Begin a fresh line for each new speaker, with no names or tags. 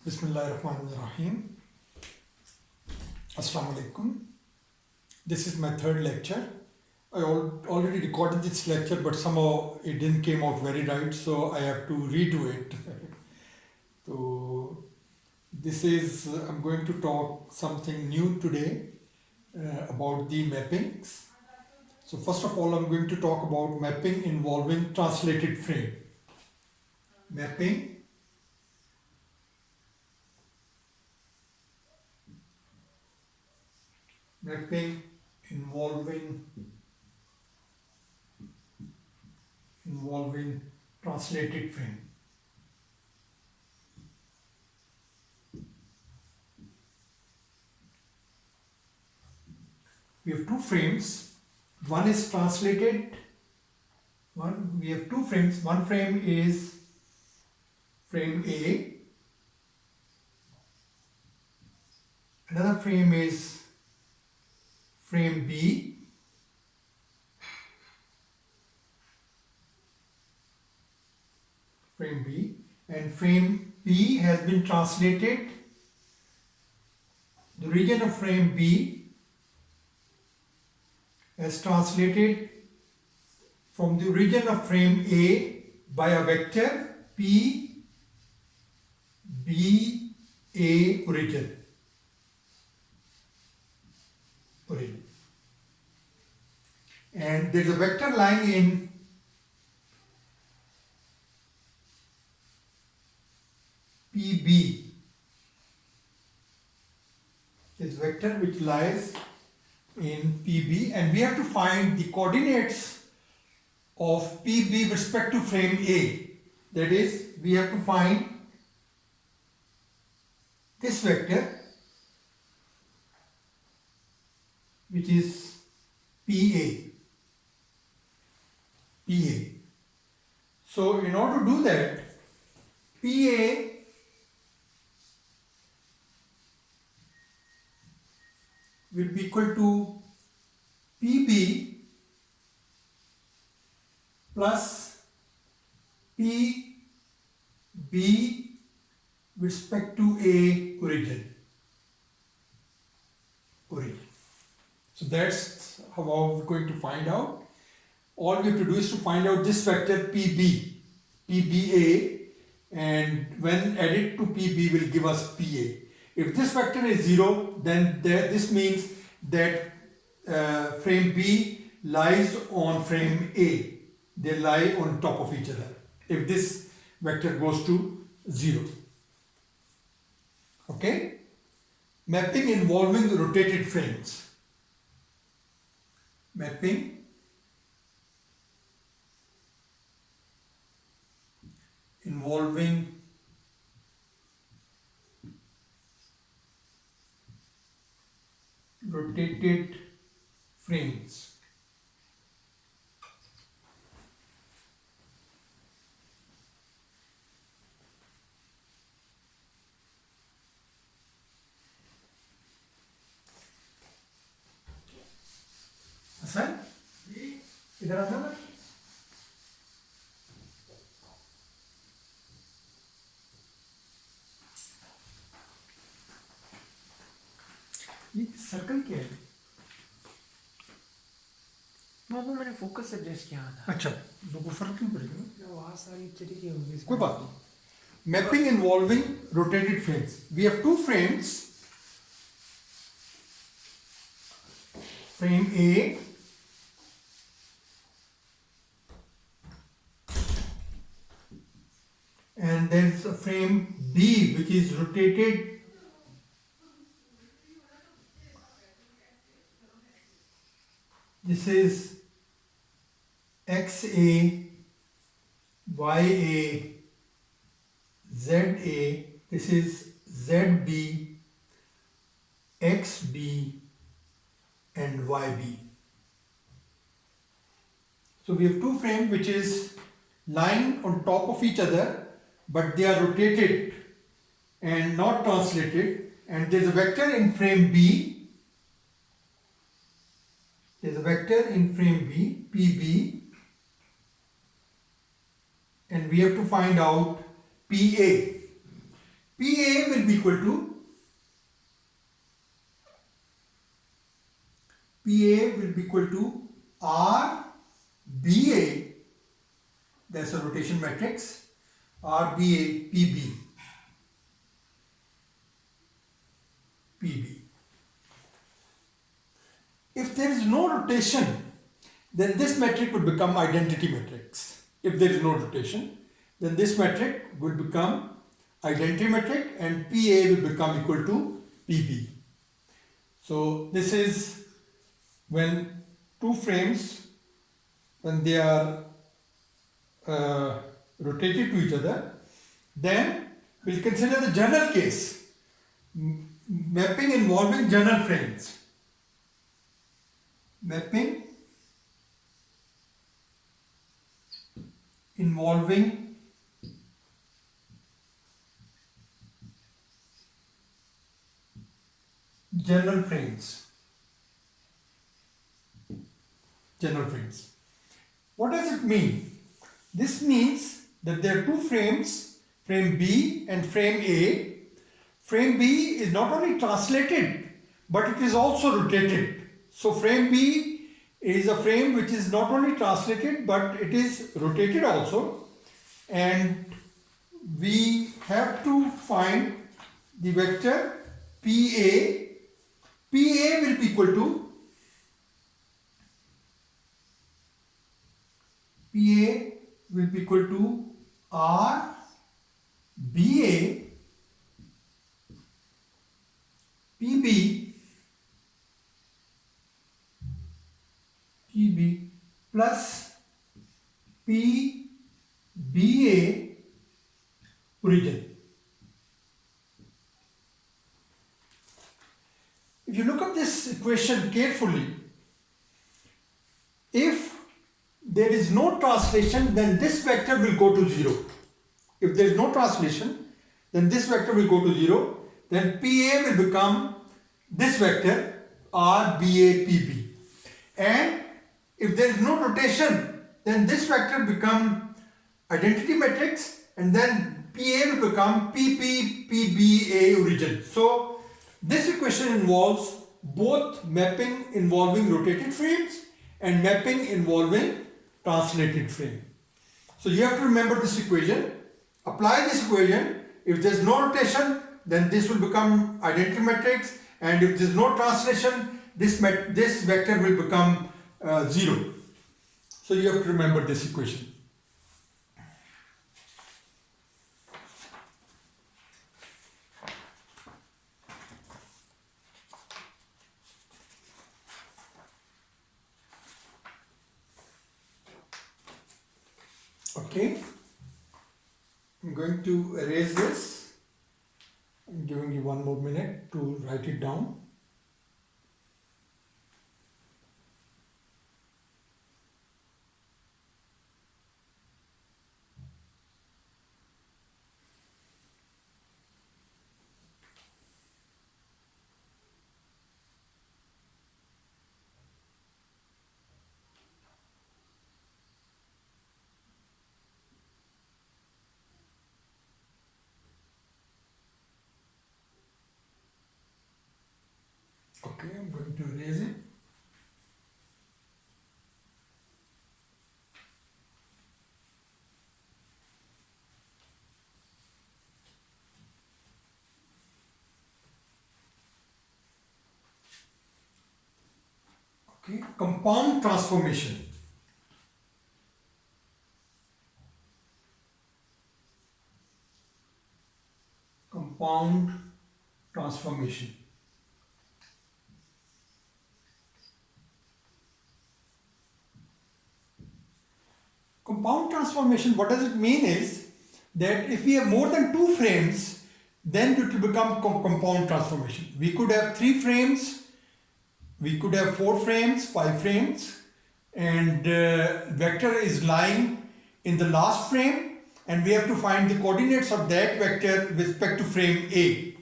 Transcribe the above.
Bismillahirrahmanirrahim. Assalamu alaikum. This is my third lecture. I already recorded this lecture, but somehow it didn't came out very right, so I have to redo it. So this is I'm going to talk something new today about the mappings. So first of all, I'm going to talk about mapping involving translated frame. Mapping involving translated frame. We have two frames. One is translated. We have two frames. One frame is frame A. Another frame is frame B. Frame B. And frame B has been translated. The region of frame B is translated from the origin of frame A by a vector P B A origin. And there is a vector lying in PB. This vector which lies in PB, and we have to find the coordinates of PB with respect to frame A. That is, we have to find this vector which is PA. So in order to do that, PA will be equal to PB plus PB with respect to A origin. So that's how we're going to find out. All we have to do is to find out this vector PBA, and when added to PB will give us PA. If this vector is 0, then this means that frame B lies on frame A. They lie on top of each other if this vector goes to 0. Okay? Mapping involving rotated frames. Mapping involving rotated frames. Hasan? इधर आ जाना. ये circle क्या है?
वो मैंने focus adjust किया था.
अच्छा, लोगों को फर्क क्यों पड़ेगा?
वहाँ सारी चीज़ें होंगी.
कोई बात नहीं. Mapping involving rotated frames. We have two frames. Frame A and there is a frame B which is rotated this is XA, YA, ZA, this is ZB, XB and YB. So we have two frames which is lying on top of each other, but they are rotated and not translated, and there is a vector in frame B. There is a vector in frame B, PB, and we have to find out PA. PA will be equal to RBA, that's a rotation matrix, RBA PB. If there is no rotation, then this metric would become identity matrix. If there is no rotation, then this metric will become identity metric and PA will become equal to PB. So this is when two frames, when they are rotated to each other, then we'll consider the general case, mapping involving general frames. Mapping involving general frames. What does it mean? This means that there are two frames, frame B and frame A. Frame B is not only translated, but it is also rotated. So frame B is a frame which is not only translated, but it is rotated also. And we have to find the vector PA. PA will be equal to RBA PB plus PBA origin. If you look at this equation carefully, if there is no translation, then this vector will go to 0. If there is no translation, then this vector will go to 0. Then PA will become this vector RBAPB. And if there is no rotation, then this vector become identity matrix, and then PA will become PBA origin. So this equation involves both mapping involving rotated frames and mapping involving translated frame. So you have to remember this equation, apply this equation. If there is no rotation, then this will become identity matrix, and if there is no translation, this vector will become 0. So you have to remember this equation. Okay, I'm going to erase this. I'm giving you one more minute to write it down. Okay, I'm going to erase it. Okay, compound transformation. Compound transformation. Compound transformation, what does it mean is that if we have more than two frames, then it will become compound transformation. We could have 3 frames, we could have 4 frames, 5 frames, and vector is lying in the last frame, and we have to find the coordinates of that vector with respect to frame A.